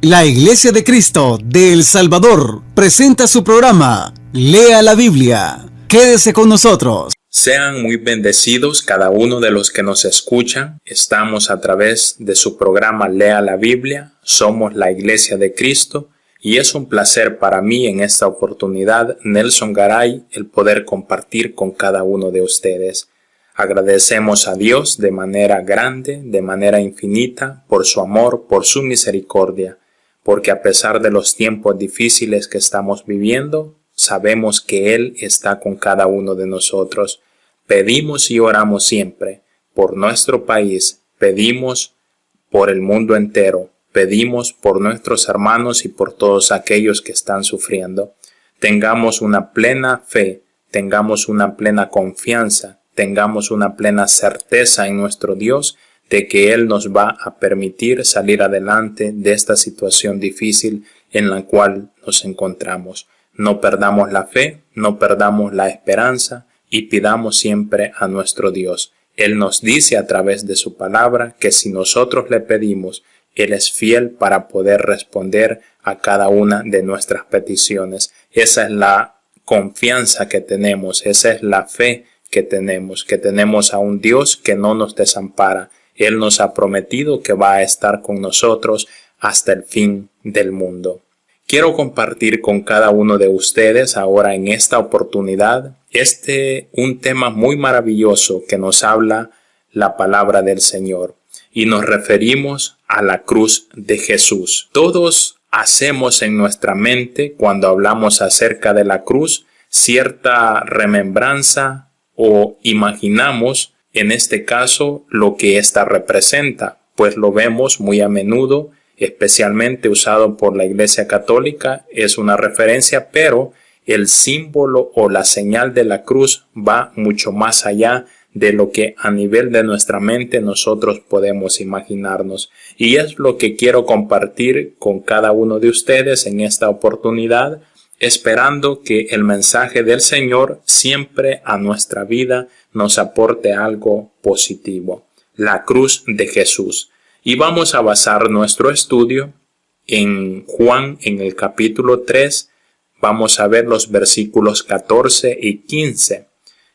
La Iglesia de Cristo de El Salvador presenta su programa Lea la Biblia. Quédese con nosotros. Sean muy bendecidos cada uno de los que nos escuchan. Estamos a través de su programa Lea la Biblia. Somos la Iglesia de Cristo y es un placer para mí en esta oportunidad, Nelson Garay, el poder compartir con cada uno de ustedes. Agradecemos a Dios de manera grande, de manera infinita, por su amor, por su misericordia. Porque a pesar de los tiempos difíciles que estamos viviendo, sabemos que Él está con cada uno de nosotros. Pedimos y oramos siempre por nuestro país, pedimos por el mundo entero, pedimos por nuestros hermanos y por todos aquellos que están sufriendo. Tengamos una plena fe, tengamos una plena confianza, tengamos una plena certeza en nuestro Dios de que Él nos va a permitir salir adelante de esta situación difícil en la cual nos encontramos. No perdamos la fe, no perdamos la esperanza y pidamos siempre a nuestro Dios. Él nos dice a través de su palabra que si nosotros le pedimos, Él es fiel para poder responder a cada una de nuestras peticiones. Esa es la confianza que tenemos, esa es la fe que tenemos a un Dios que no nos desampara. Él nos ha prometido que va a estar con nosotros hasta el fin del mundo. Quiero compartir con cada uno de ustedes ahora en esta oportunidad un tema muy maravilloso que nos habla la palabra del Señor y nos referimos a la cruz de Jesús. Todos hacemos en nuestra mente cuando hablamos acerca de la cruz cierta remembranza o imaginamos en este caso lo que ésta representa, pues lo vemos muy a menudo, especialmente usado por la Iglesia Católica, es una referencia, pero el símbolo o la señal de la cruz va mucho más allá de lo que a nivel de nuestra mente nosotros podemos imaginarnos. Y es lo que quiero compartir con cada uno de ustedes en esta oportunidad, esperando que el mensaje del Señor siempre a nuestra vida nos aporte algo positivo. La cruz de Jesús. Y vamos a basar nuestro estudio en Juan, en el capítulo 3. Vamos a ver los versículos 14 y 15.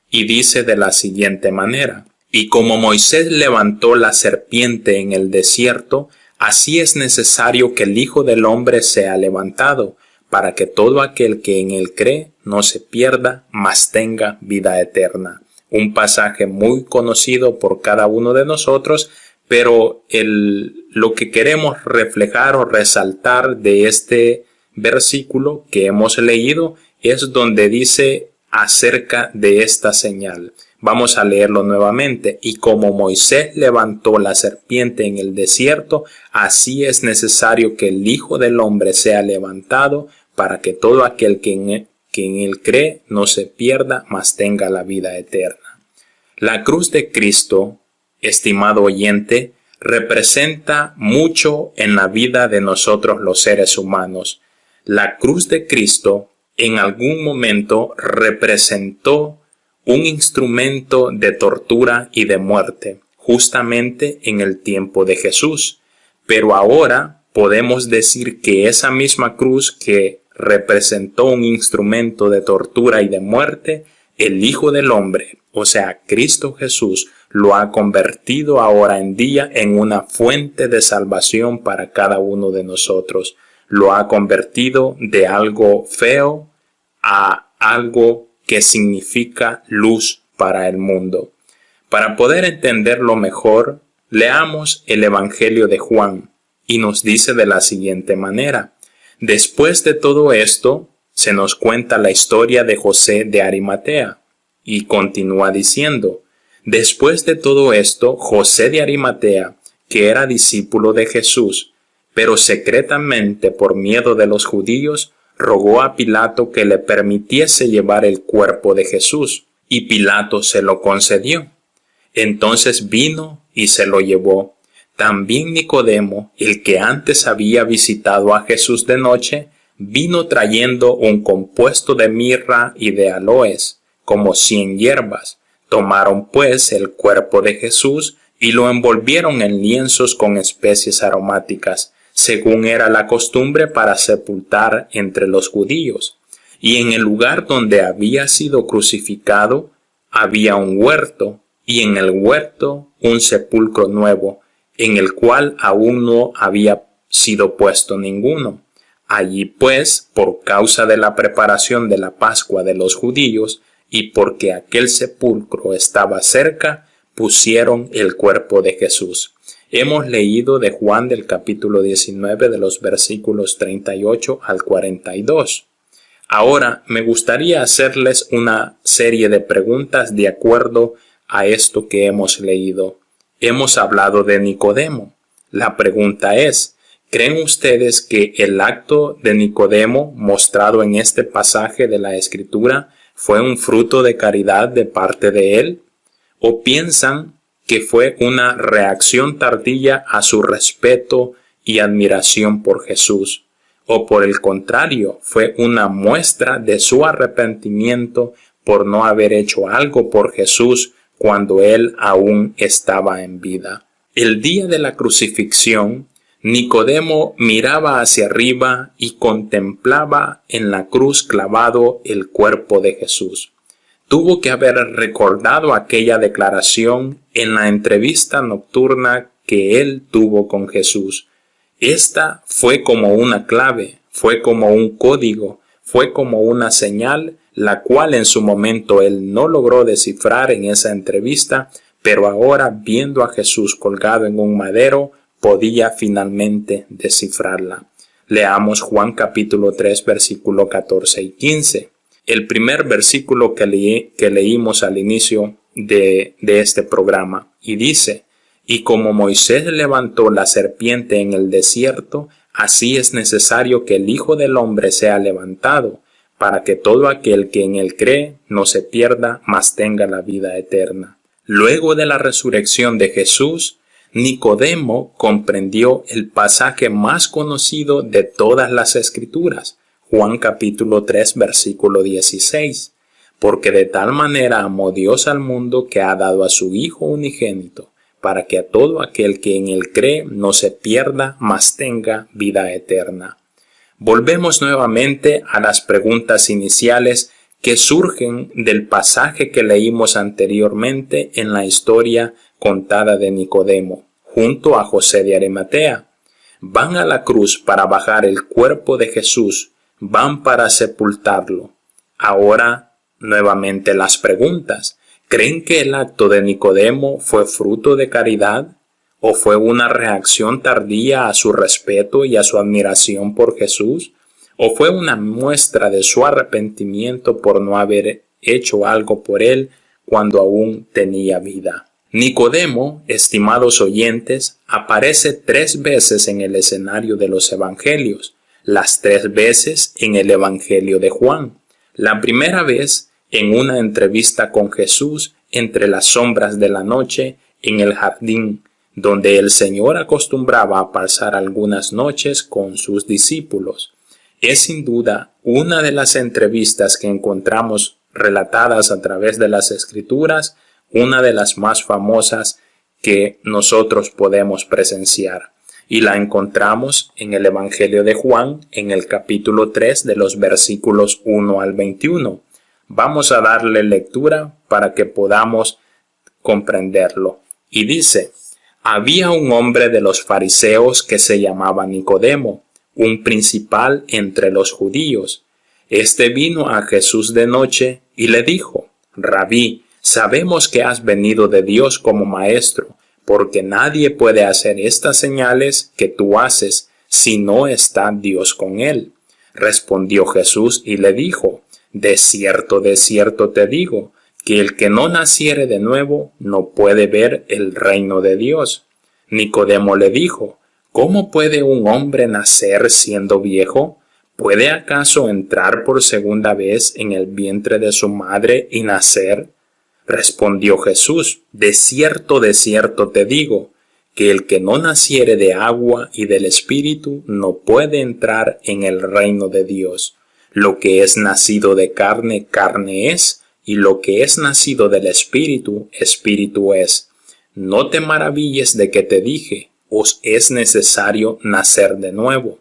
Y dice de la siguiente manera: Y como Moisés levantó la serpiente en el desierto, así es necesario que el Hijo del Hombre sea levantado, para que todo aquel que en él cree no se pierda, mas tenga vida eterna. Un pasaje muy conocido por cada uno de nosotros, pero lo que queremos reflejar o resaltar de este versículo que hemos leído es donde dice acerca de esta señal. Vamos a leerlo nuevamente. Y como Moisés levantó la serpiente en el desierto, así es necesario que el Hijo del Hombre sea levantado, para que todo aquel que en él cree no se pierda, mas tenga la vida eterna. La cruz de Cristo, estimado oyente, representa mucho en la vida de nosotros los seres humanos. La cruz de Cristo en algún momento representó un instrumento de tortura y de muerte, justamente en el tiempo de Jesús. Pero ahora podemos decir que esa misma cruz que representó un instrumento de tortura y de muerte, el Hijo del Hombre, o sea, Cristo Jesús, lo ha convertido ahora en día en una fuente de salvación para cada uno de nosotros. Lo ha convertido de algo feo a algo que significa luz para el mundo. Para poder entenderlo mejor, leamos el Evangelio de Juan y nos dice de la siguiente manera. Después de todo esto, se nos cuenta la historia de José de Arimatea y continúa diciendo: después de todo esto, José de Arimatea, que era discípulo de Jesús, pero secretamente por miedo de los judíos, rogó a Pilato que le permitiese llevar el cuerpo de Jesús, y Pilato se lo concedió. Entonces vino y se lo llevó. También Nicodemo, el que antes había visitado a Jesús de noche, vino trayendo un compuesto de mirra y de aloes, como 100 hierbas. Tomaron pues el cuerpo de Jesús y lo envolvieron en lienzos con especies aromáticas, según era la costumbre para sepultar entre los judíos. Y en el lugar donde había sido crucificado había un huerto, y en el huerto un sepulcro nuevo, en el cual aún no había sido puesto ninguno. Allí pues, por causa de la preparación de la Pascua de los judíos, y porque aquel sepulcro estaba cerca, pusieron el cuerpo de Jesús. Hemos leído de Juan del capítulo 19 de los versículos 38 al 42. Ahora me gustaría hacerles una serie de preguntas de acuerdo a esto que hemos leído. Hemos hablado de Nicodemo. La pregunta es, ¿creen ustedes que el acto de Nicodemo mostrado en este pasaje de la Escritura fue un fruto de caridad de parte de él? ¿O piensan que fue una reacción tardía a su respeto y admiración por Jesús? ¿O por el contrario, fue una muestra de su arrepentimiento por no haber hecho algo por Jesús cuando él aún estaba en vida? El día de la crucifixión, Nicodemo miraba hacia arriba y contemplaba en la cruz clavado el cuerpo de Jesús. Tuvo que haber recordado aquella declaración en la entrevista nocturna que él tuvo con Jesús. Esta fue como una clave, fue como un código, fue como una señal, la cual en su momento él no logró descifrar en esa entrevista, pero ahora, viendo a Jesús colgado en un madero, podía finalmente descifrarla. Leamos Juan capítulo 3, versículo 14 y 15. El primer versículo que leímos al inicio de este programa, y dice: Y como Moisés levantó la serpiente en el desierto, así es necesario que el Hijo del Hombre sea levantado, para que todo aquel que en él cree no se pierda, mas tenga la vida eterna. Luego de la resurrección de Jesús, Nicodemo comprendió el pasaje más conocido de todas las Escrituras, Juan capítulo 3, versículo 16. Porque de tal manera amó Dios al mundo que ha dado a su Hijo unigénito, para que a todo aquel que en él cree no se pierda, mas tenga vida eterna. Volvemos nuevamente a las preguntas iniciales que surgen del pasaje que leímos anteriormente en la historia contada de Nicodemo, junto a José de Arimatea. Van a la cruz para bajar el cuerpo de Jesús, van para sepultarlo. Ahora, nuevamente las preguntas. ¿Creen que el acto de Nicodemo fue fruto de caridad? ¿O fue una reacción tardía a su respeto y a su admiración por Jesús? ¿O fue una muestra de su arrepentimiento por no haber hecho algo por él cuando aún tenía vida? Nicodemo, estimados oyentes, aparece 3 veces en el escenario de los evangelios, las 3 veces en el evangelio de Juan. La primera vez en una entrevista con Jesús entre las sombras de la noche en el jardín, donde el Señor acostumbraba a pasar algunas noches con sus discípulos. Es sin duda una de las entrevistas que encontramos relatadas a través de las Escrituras, una de las más famosas que nosotros podemos presenciar. Y la encontramos en el Evangelio de Juan, en el capítulo 3 de los versículos 1 al 21. Vamos a darle lectura para que podamos comprenderlo. Y dice: Había un hombre de los fariseos que se llamaba Nicodemo, un principal entre los judíos. Este vino a Jesús de noche y le dijo: Rabí, sabemos que has venido de Dios como maestro, porque nadie puede hacer estas señales que tú haces si no está Dios con él. Respondió Jesús y le dijo: de cierto te digo, que el que no naciere de nuevo no puede ver el reino de Dios. Nicodemo le dijo: ¿Cómo puede un hombre nacer siendo viejo? ¿Puede acaso entrar por segunda vez en el vientre de su madre y nacer? Respondió Jesús: de cierto te digo, que el que no naciere de agua y del Espíritu no puede entrar en el reino de Dios. Lo que es nacido de carne, carne es, y lo que es nacido del Espíritu, Espíritu es. No te maravilles de que te dije: os es necesario nacer de nuevo.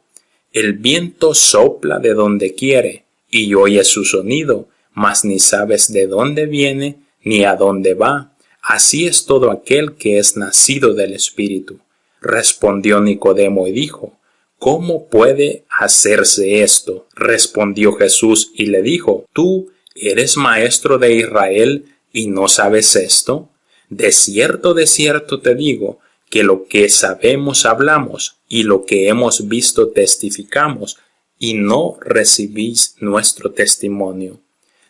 El viento sopla de donde quiere, y oyes su sonido, mas ni sabes de dónde viene ni a dónde va. Así es todo aquel que es nacido del Espíritu. Respondió Nicodemo y dijo: ¿Cómo puede hacerse esto? Respondió Jesús y le dijo: ¿Tú eres maestro de Israel y no sabes esto? De cierto te digo, que lo que sabemos hablamos, y lo que hemos visto testificamos, y no recibís nuestro testimonio.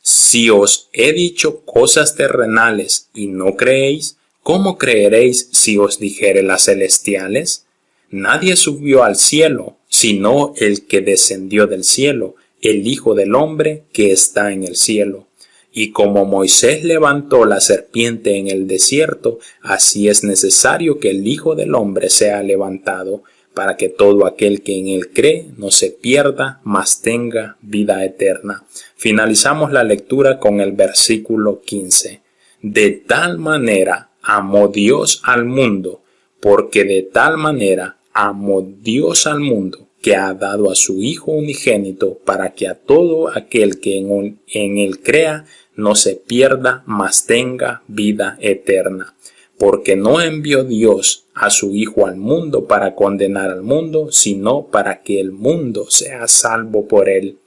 Si os he dicho cosas terrenales y no creéis, ¿cómo creeréis si os dijere las celestiales? Nadie subió al cielo, sino el que descendió del cielo, el Hijo del Hombre que está en el cielo. Y como Moisés levantó la serpiente en el desierto, así es necesario que el Hijo del Hombre sea levantado, para que todo aquel que en él cree no se pierda, mas tenga vida eterna. Finalizamos la lectura con el versículo 15. De tal manera amó Dios al mundo, porque de tal manera amó Dios al mundo, que ha dado a su Hijo unigénito, para que a todo aquel que en él crea no se pierda, mas tenga vida eterna. Porque no envió Dios a su Hijo al mundo para condenar al mundo, sino para que el mundo sea salvo por él.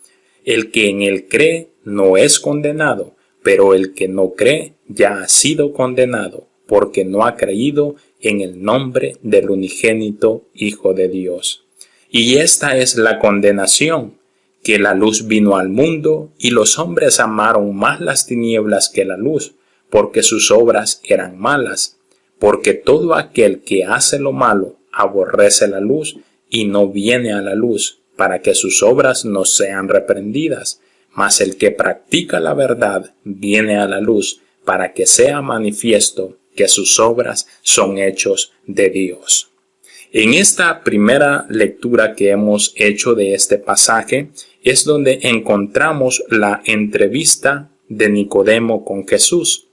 El que en él cree no es condenado, pero el que no cree ya ha sido condenado, porque no ha creído en el nombre del unigénito Hijo de Dios. Y esta es la condenación, que la luz vino al mundo, y los hombres amaron más las tinieblas que la luz, porque sus obras eran malas. Porque todo aquel que hace lo malo aborrece la luz, y no viene a la luz, para que sus obras no sean reprendidas. Mas el que practica la verdad viene a la luz, para que sea manifiesto que sus obras son hechos de Dios. En esta primera lectura que hemos hecho de este pasaje es donde encontramos la entrevista de Nicodemo con Jesús.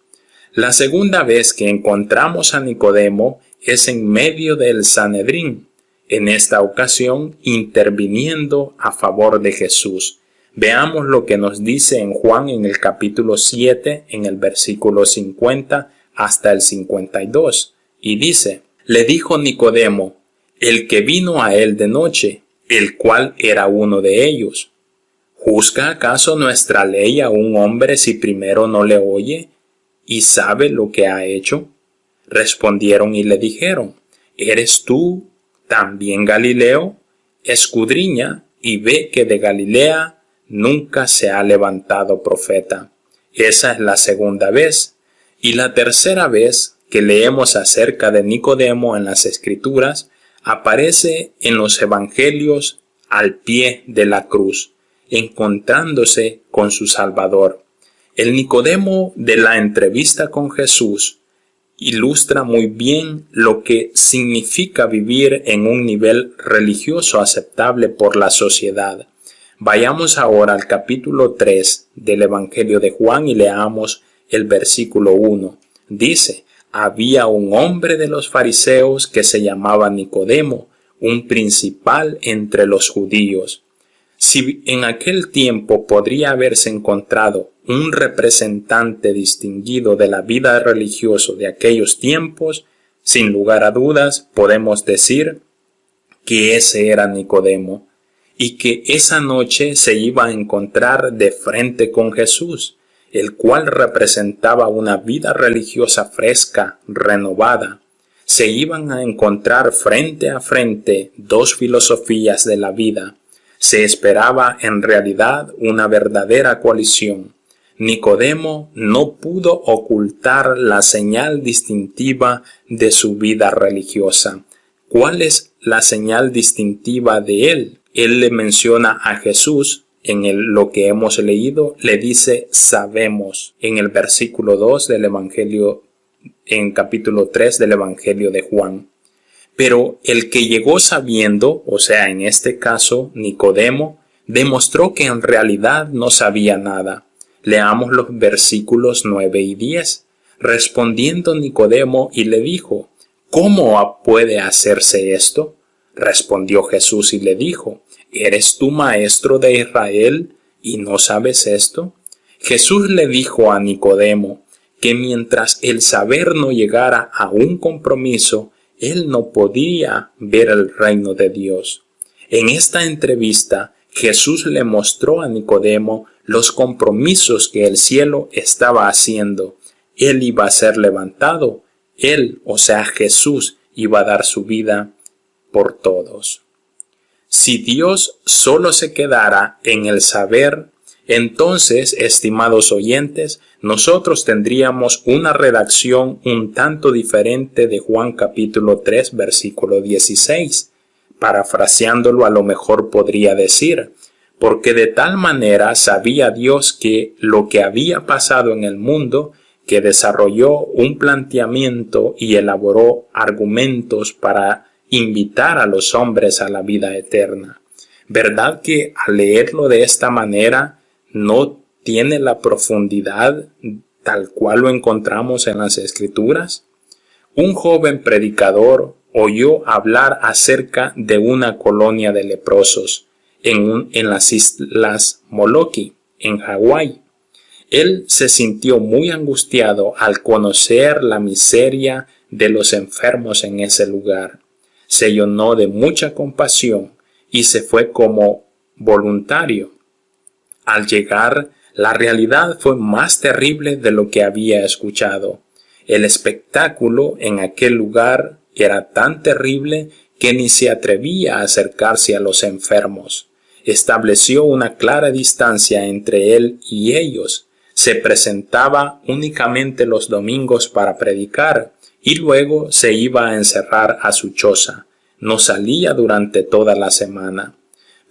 La segunda vez que encontramos a Nicodemo es en medio del Sanedrín, en esta ocasión interviniendo a favor de Jesús. Veamos lo que nos dice en Juan en el capítulo 7, en el versículo 50 hasta el 52, y dice: Le dijo Nicodemo, el que vino a él de noche, el cual era uno de ellos: ¿Juzga acaso nuestra ley a un hombre si primero no le oye y sabe lo que ha hecho? Respondieron y le dijeron: ¿Eres tú también Galileo? Escudriña y ve que de Galilea nunca se ha levantado profeta. Esa es la segunda vez. Y la tercera vez que leemos acerca de Nicodemo en las Escrituras aparece en los Evangelios al pie de la cruz, encontrándose con su Salvador. El Nicodemo de la entrevista con Jesús ilustra muy bien lo que significa vivir en un nivel religioso aceptable por la sociedad. Vayamos ahora al capítulo 3 del Evangelio de Juan y leamos el versículo 1. Dice: Había un hombre de los fariseos que se llamaba Nicodemo, un principal entre los judíos. Si en aquel tiempo podría haberse encontrado un representante distinguido de la vida religiosa de aquellos tiempos, sin lugar a dudas podemos decir que ese era Nicodemo, y que esa noche se iba a encontrar de frente con Jesús, el cual representaba una vida religiosa fresca, renovada. Se iban a encontrar frente a frente dos filosofías de la vida. Se esperaba en realidad una verdadera coalición. Nicodemo no pudo ocultar la señal distintiva de su vida religiosa. ¿Cuál es la señal distintiva de él? Él le menciona a Jesús. Lo que hemos leído, le dice sabemos en el versículo 2 del Evangelio, en capítulo 3 del Evangelio de Juan. Pero el que llegó sabiendo, o sea, en este caso Nicodemo, demostró que en realidad no sabía nada. Leamos los versículos 9 y 10. Respondiendo Nicodemo y le dijo: ¿Cómo puede hacerse esto? Respondió Jesús y le dijo, ¿eres tú maestro de Israel y no sabes esto? Jesús le dijo a Nicodemo que mientras el saber no llegara a un compromiso, él no podía ver el reino de Dios. En esta entrevista, Jesús le mostró a Nicodemo los compromisos que el cielo estaba haciendo. Él iba a ser levantado. Él, o sea Jesús, iba a dar su vida por todos. Si Dios solo se quedara en el saber, entonces, estimados oyentes, nosotros tendríamos una redacción un tanto diferente de Juan capítulo 3, versículo 16. Parafraseándolo, a lo mejor podría decir, porque de tal manera sabía Dios que lo que había pasado en el mundo, que desarrolló un planteamiento y elaboró argumentos para invitar a los hombres a la vida eterna. ¿Verdad que al leerlo de esta manera no tiene la profundidad tal cual lo encontramos en las Escrituras? Un joven predicador oyó hablar acerca de una colonia de leprosos en las islas Molokai, en Hawái. Él se sintió muy angustiado al conocer la miseria de los enfermos en ese lugar. Se llenó de mucha compasión y se fue como voluntario. Al llegar, la realidad fue más terrible de lo que había escuchado. El espectáculo en aquel lugar era tan terrible que ni se atrevía a acercarse a los enfermos. Estableció una clara distancia entre él y ellos. Se presentaba únicamente los domingos para predicar y luego se iba a encerrar a su choza. No salía durante toda la semana.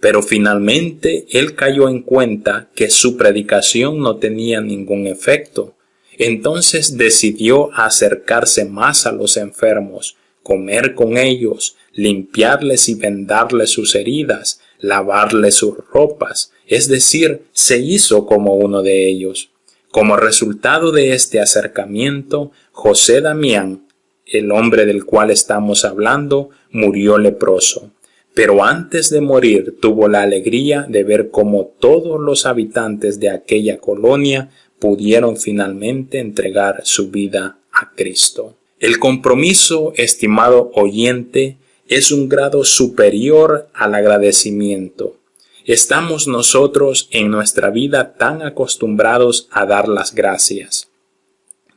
Pero finalmente él cayó en cuenta que su predicación no tenía ningún efecto. Entonces decidió acercarse más a los enfermos, comer con ellos, limpiarles y vendarles sus heridas, lavarles sus ropas, es decir, se hizo como uno de ellos. Como resultado de este acercamiento, José Damián, el hombre del cual estamos hablando, murió leproso. Pero antes de morir tuvo la alegría de ver cómo todos los habitantes de aquella colonia pudieron finalmente entregar su vida a Cristo. El compromiso, estimado oyente, es un grado superior al agradecimiento. Estamos nosotros en nuestra vida tan acostumbrados a dar las gracias.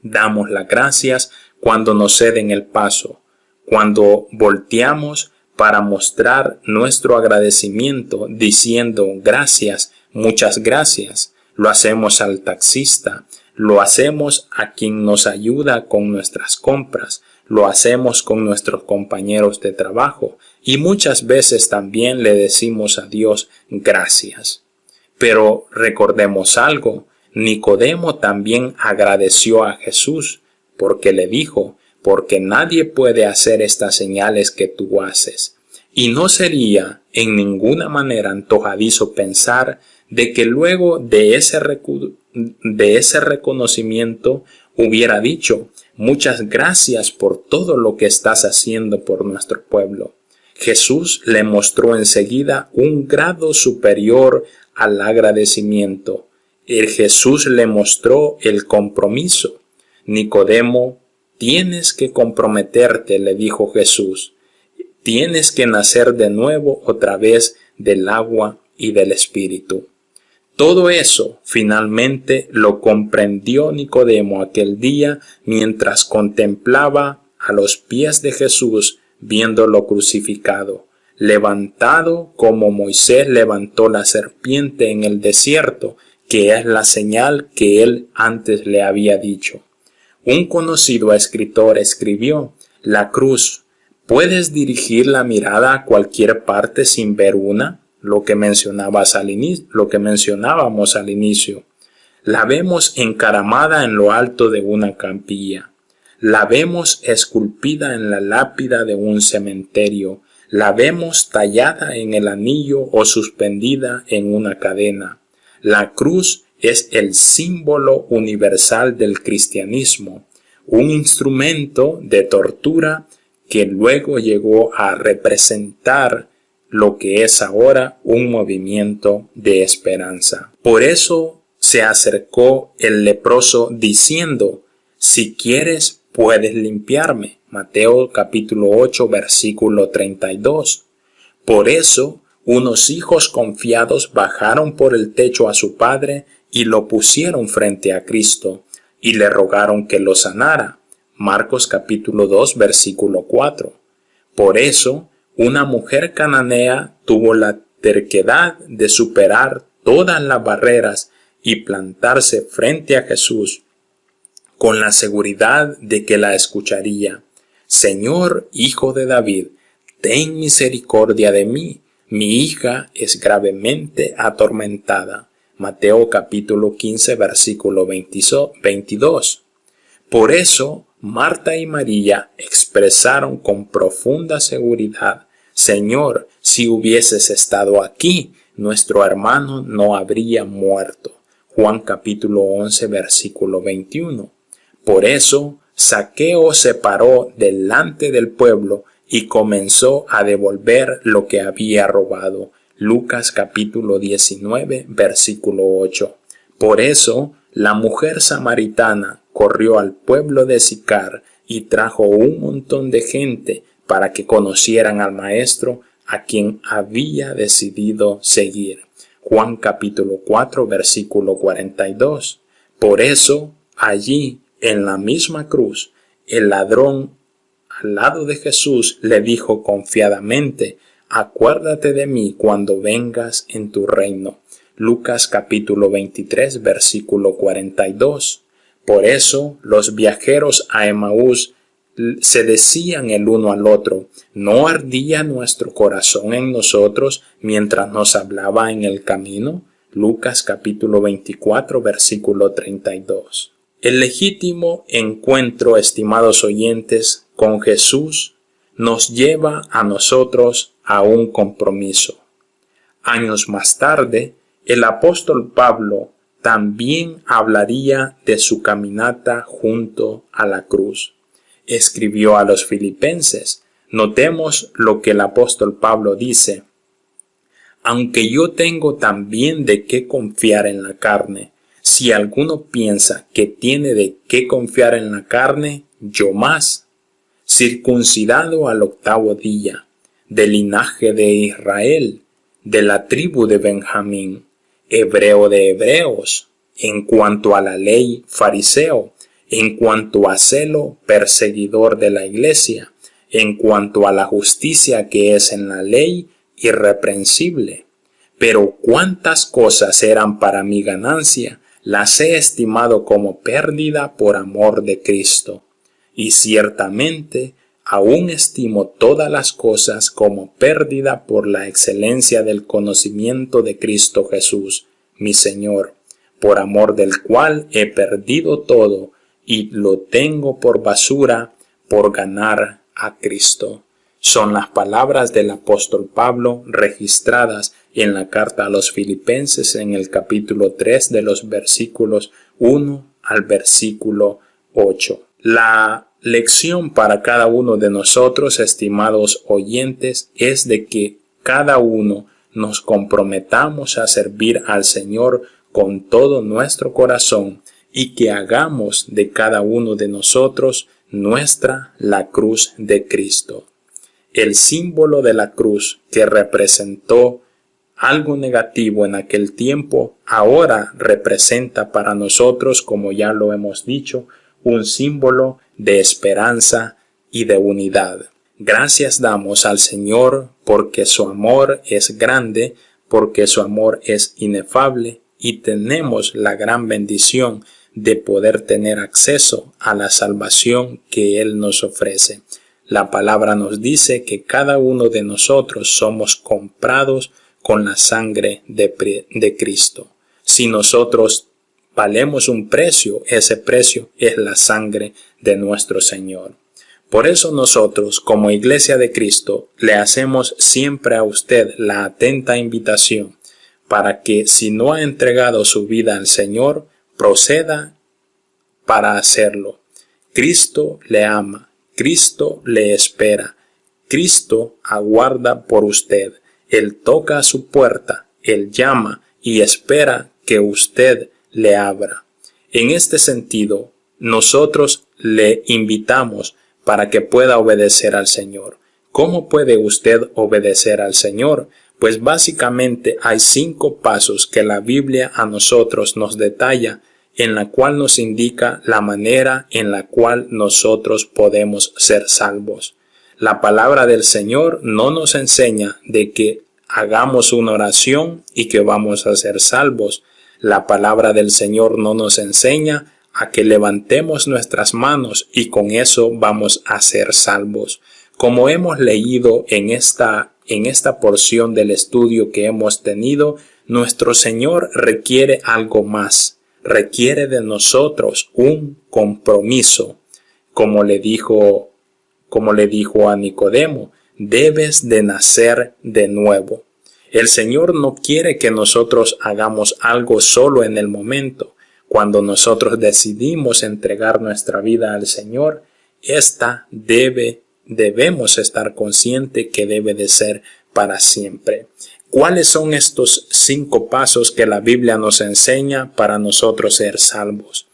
Damos las gracias cuando nos ceden el paso, cuando volteamos para mostrar nuestro agradecimiento diciendo gracias, muchas gracias. Lo hacemos al taxista, lo hacemos a quien nos ayuda con nuestras compras, lo hacemos con nuestros compañeros de trabajo y muchas veces también le decimos a Dios gracias. Pero recordemos algo, Nicodemo también agradeció a Jesús porque le dijo, porque nadie puede hacer estas señales que tú haces. Y no sería en ninguna manera antojadizo pensar de que luego de ese reconocimiento hubiera dicho, muchas gracias por todo lo que estás haciendo por nuestro pueblo. Jesús le mostró enseguida un grado superior al agradecimiento. Jesús le mostró el compromiso. Nicodemo, tienes que comprometerte, le dijo Jesús. Tienes que nacer de nuevo otra vez del agua y del Espíritu. Todo eso finalmente lo comprendió Nicodemo aquel día mientras contemplaba a los pies de Jesús viéndolo crucificado, levantado como Moisés levantó la serpiente en el desierto, que es la señal que él antes le había dicho. Un conocido escritor escribió, la cruz, ¿puedes dirigir la mirada a cualquier parte sin ver una? Lo que mencionábamos al inicio. La vemos encaramada en lo alto de una capilla. La vemos esculpida en la lápida de un cementerio. La vemos tallada en el anillo o suspendida en una cadena. La cruz es el símbolo universal del cristianismo, un instrumento de tortura que luego llegó a representar lo que es ahora un movimiento de esperanza. Por eso se acercó el leproso diciendo: si quieres, puedes limpiarme. Mateo capítulo 8, versículo 32. Por eso, unos hijos confiados bajaron por el techo a su padre y lo pusieron frente a Cristo y le rogaron que lo sanara. Marcos capítulo 2, versículo 4. Por eso, una mujer cananea tuvo la terquedad de superar todas las barreras y plantarse frente a Jesús con la seguridad de que la escucharía. Señor, Hijo de David, ten misericordia de mí. Mi hija es gravemente atormentada. Mateo capítulo 15, versículo 22. Por eso, Marta y María expresaron con profunda seguridad: Señor, si hubieses estado aquí, nuestro hermano no habría muerto. Juan capítulo 11, versículo 21. Por eso, Zaqueo se paró delante del pueblo y comenzó a devolver lo que había robado. Lucas capítulo 19, versículo 8. Por eso, la mujer samaritana corrió al pueblo de Sicar y trajo un montón de gente para que conocieran al maestro a quien había decidido seguir. Juan capítulo 4, versículo 42. Por eso, allí, en la misma cruz, el ladrón al lado de Jesús le dijo confiadamente: acuérdate de mí cuando vengas en tu reino. Lucas capítulo 23, versículo 42. Por eso los viajeros a Emaús se decían el uno al otro: ¿no ardía nuestro corazón en nosotros mientras nos hablaba en el camino? Lucas capítulo 24, versículo 32. El legítimo encuentro, estimados oyentes, con Jesús nos lleva a nosotros a un compromiso. Años más tarde, el apóstol Pablo también hablaría de su caminata junto a la cruz. Escribió a los filipenses. Notemos lo que el apóstol Pablo dice: aunque yo tengo también de qué confiar en la carne, si alguno piensa que tiene de qué confiar en la carne, yo más. Circuncidado al 8º día, del linaje de Israel, de la tribu de Benjamín, hebreo de hebreos, en cuanto a la ley, fariseo, en cuanto a celo, perseguidor de la iglesia, en cuanto a la justicia que es en la ley, irreprensible. Pero cuántas cosas eran para mi ganancia, las he estimado como pérdida por amor de Cristo. Y ciertamente aún estimo todas las cosas como pérdida por la excelencia del conocimiento de Cristo Jesús, mi Señor, por amor del cual he perdido todo y lo tengo por basura por ganar a Cristo. Son las palabras del apóstol Pablo registradas en la carta a los Filipenses en el capítulo 3 de los versículos 1 al versículo 8. La lección para cada uno de nosotros, estimados oyentes, es de que cada uno nos comprometamos a servir al Señor con todo nuestro corazón y que hagamos de cada uno de nosotros nuestra la cruz de Cristo. El símbolo de la cruz, que representó algo negativo en aquel tiempo, ahora representa para nosotros, como ya lo hemos dicho, un símbolo de esperanza y de unidad. Gracias damos al Señor porque su amor es grande, porque su amor es inefable, y tenemos la gran bendición de poder tener acceso a la salvación que Él nos ofrece. La palabra nos dice que cada uno de nosotros somos comprados con la sangre de Cristo. Si nosotros valemos un precio, ese precio es la sangre de nuestro Señor. Por eso nosotros, como Iglesia de Cristo, le hacemos siempre a usted la atenta invitación para que, si no ha entregado su vida al Señor, proceda para hacerlo. Cristo le ama. Cristo le espera. Cristo aguarda por usted. Él toca a su puerta, Él llama y espera que usted le abra. En este sentido, nosotros le invitamos para que pueda obedecer al Señor. ¿Cómo puede usted obedecer al Señor? Pues básicamente hay 5 pasos que la Biblia a nosotros nos detalla, en la cual nos indica la manera en la cual nosotros podemos ser salvos. La palabra del Señor no nos enseña de que hagamos una oración y que vamos a ser salvos. La palabra del Señor no nos enseña a que levantemos nuestras manos y con eso vamos a ser salvos. Como hemos leído en esta porción del estudio que hemos tenido, nuestro Señor requiere algo más. Requiere de nosotros un compromiso. Como le dijo a Nicodemo, debes de nacer de nuevo. El Señor no quiere que nosotros hagamos algo solo en el momento. Cuando nosotros decidimos entregar nuestra vida al Señor, debemos estar conscientes que debe de ser para siempre. ¿Cuáles son estos 5 pasos que la Biblia nos enseña para nosotros ser salvos?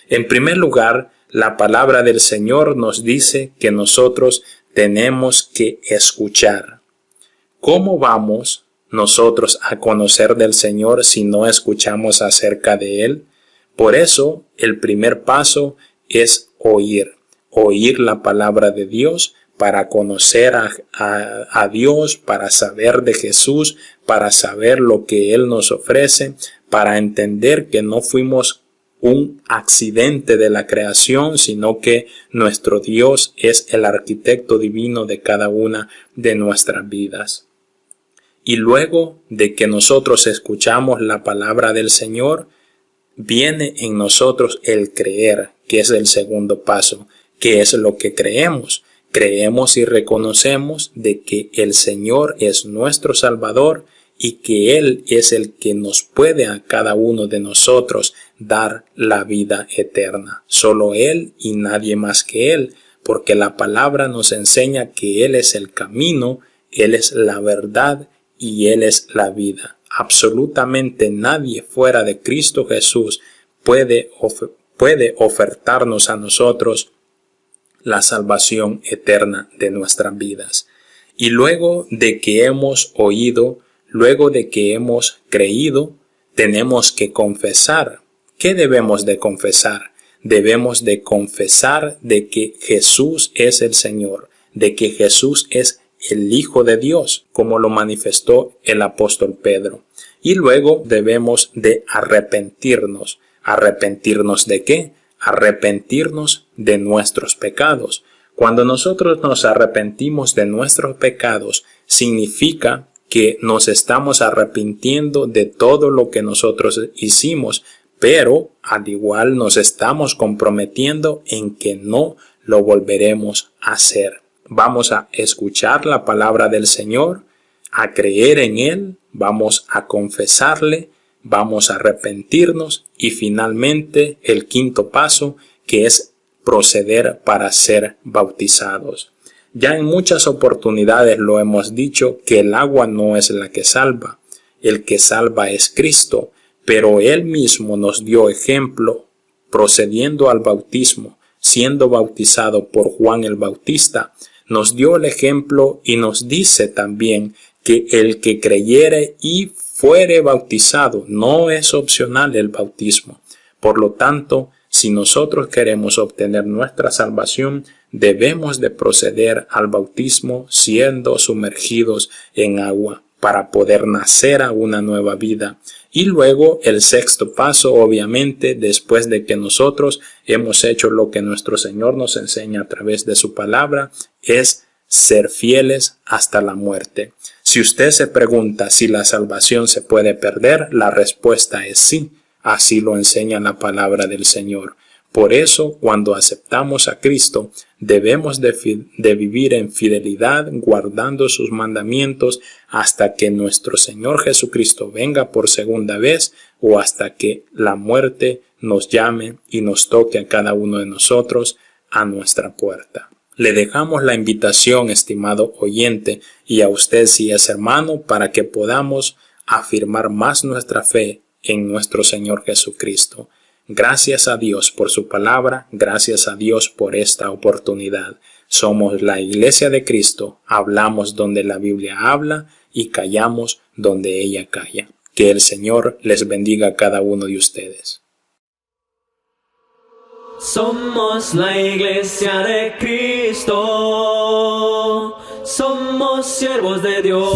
En primer lugar, la palabra del Señor nos dice que nosotros tenemos que escuchar. ¿Cómo vamos nosotros a conocer del Señor si no escuchamos acerca de Él? Por eso, el primer paso es oír la palabra de Dios para conocer a Dios, para saber de Jesús, para saber lo que Él nos ofrece, para entender que no fuimos un accidente de la creación, sino que nuestro Dios es el arquitecto divino de cada una de nuestras vidas. Y luego de que nosotros escuchamos la palabra del Señor, viene en nosotros el creer, que es el segundo paso. ¿Qué es lo que creemos? Creemos y reconocemos de que el Señor es nuestro Salvador y que Él es el que nos puede a cada uno de nosotros dar la vida eterna. Solo Él y nadie más que Él, porque la palabra nos enseña que Él es el camino, Él es la verdad y Él es la vida. Absolutamente nadie fuera de Cristo Jesús puede ofertarnos a nosotros la salvación eterna de nuestras vidas. Y luego de que hemos oído, luego de que hemos creído, tenemos que confesar. ¿Qué debemos de confesar? Debemos de confesar de que Jesús es el Señor, de que Jesús es el Hijo de Dios, como lo manifestó el apóstol Pedro. Y luego debemos de arrepentirnos. ¿Arrepentirnos de qué? Arrepentirnos de nuestros pecados. Cuando nosotros nos arrepentimos de nuestros pecados, significa que nos estamos arrepintiendo de todo lo que nosotros hicimos, pero al igual nos estamos comprometiendo en que no lo volveremos a hacer. Vamos a escuchar la palabra del Señor, a creer en Él, vamos a confesarle, vamos a arrepentirnos y finalmente el quinto paso, que es proceder para ser bautizados. Ya en muchas oportunidades lo hemos dicho que el agua no es la que salva, el que salva es Cristo, pero Él mismo nos dio ejemplo procediendo al bautismo, siendo bautizado por Juan el Bautista, nos dio el ejemplo y nos dice también que el que creyere y fuere bautizado, no es opcional el bautismo. Por lo tanto, si nosotros queremos obtener nuestra salvación, debemos de proceder al bautismo siendo sumergidos en agua para poder nacer a una nueva vida. Y luego el sexto paso, obviamente, después de que nosotros hemos hecho lo que nuestro Señor nos enseña a través de su palabra, es ser fieles hasta la muerte. Si usted se pregunta si la salvación se puede perder, la respuesta es sí. Así lo enseña la palabra del Señor. Por eso, cuando aceptamos a Cristo, debemos de vivir en fidelidad, guardando sus mandamientos hasta que nuestro Señor Jesucristo venga por segunda vez o hasta que la muerte nos llame y nos toque a cada uno de nosotros a nuestra puerta. Le dejamos la invitación, estimado oyente, y a usted si es hermano, para que podamos afirmar más nuestra fe en nuestro Señor Jesucristo. Gracias a Dios por su palabra, gracias a Dios por esta oportunidad. Somos la Iglesia de Cristo, hablamos donde la Biblia habla y callamos donde ella calla. Que el Señor les bendiga a cada uno de ustedes. Somos la Iglesia de Cristo, somos siervos de Dios,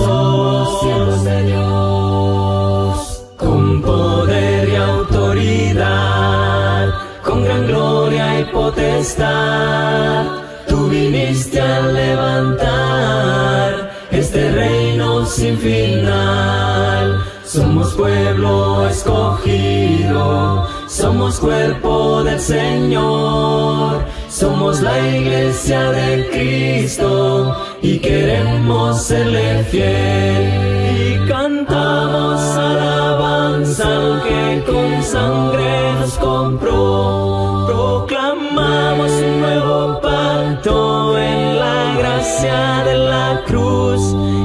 con poder y autoridad, con gran gloria y potestad. Tú viniste a levantar este reino sin final. Somos pueblo escogido, somos cuerpo del Señor, somos la Iglesia de Cristo y queremos serle fiel. Y cantamos alabanza al que con sangre nos compró. Proclamamos un nuevo pacto en la gracia de la cruz.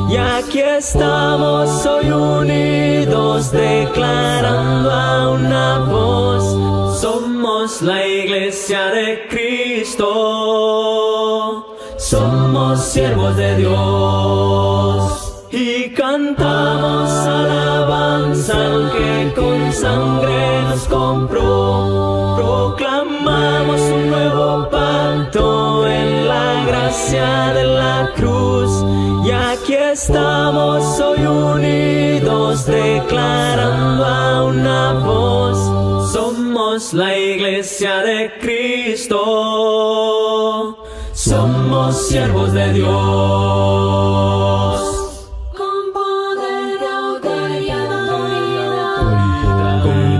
Y aquí estamos hoy unidos, declarando a una voz: somos la Iglesia de Cristo, somos siervos de Dios. Y cantamos alabanza al que con sangre nos compró. Proclamamos un nuevo pacto en la gracia de la cruz. Y aquí estamos hoy unidos, declarando a una voz: somos la Iglesia de Cristo, somos siervos de Dios. Con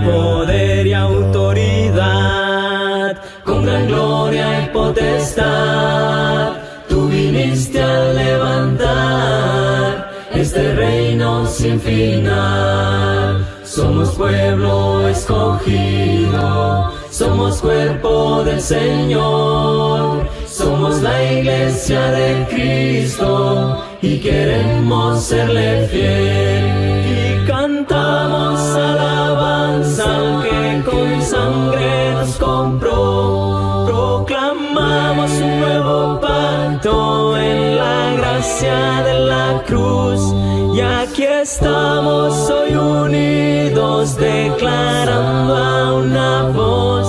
poder y autoridad, con gran gloria y potestad, tú viniste a levantar este reino sin final. Somos pueblo escogido, somos cuerpo del Señor, somos la Iglesia de Cristo y queremos serle fiel. Y cantamos alabanza al que con sangre nos compró. Proclamamos un nuevo pacto en la gracia de la cruz. Y aquí estamos hoy unidos, declarando a una voz: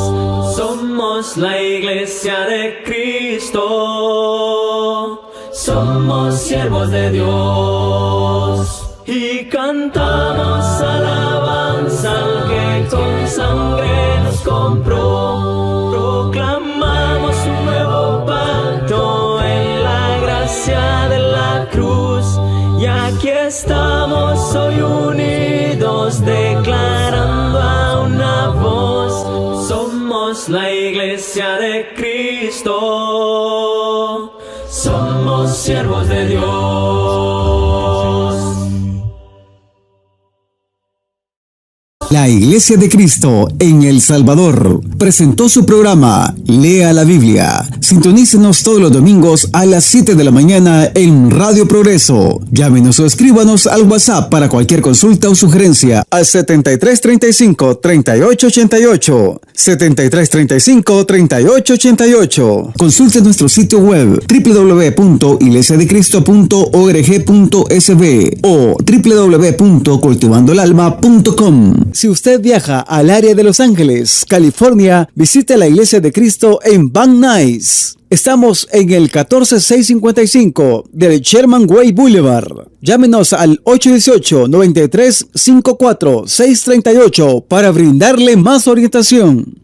somos la Iglesia de Cristo, somos siervos de Dios. Y cantamos alabanza al que con sangre nos compró. Proclamamos un nuevo pacto en la gracia de la cruz. Y aquí estamos hoy unidos, declarando a una voz: somos la Iglesia de Cristo, somos siervos de Dios. La Iglesia de Cristo en El Salvador presentó su programa Lea la Biblia. Sintonícenos todos los domingos a las 7 de la mañana en Radio Progreso. Llámenos o escríbanos al WhatsApp para cualquier consulta o sugerencia al 7335-3888. 7335-3888. Consulte nuestro sitio web www.iglesiadecristo.org.sb o www.cultivandoelalma.com. Si usted viaja al área de Los Ángeles, California, visite la Iglesia de Cristo en Van Nuys. Estamos en el 14655 del Sherman Way Boulevard. Llámenos al 818-9354-638 para brindarle más orientación.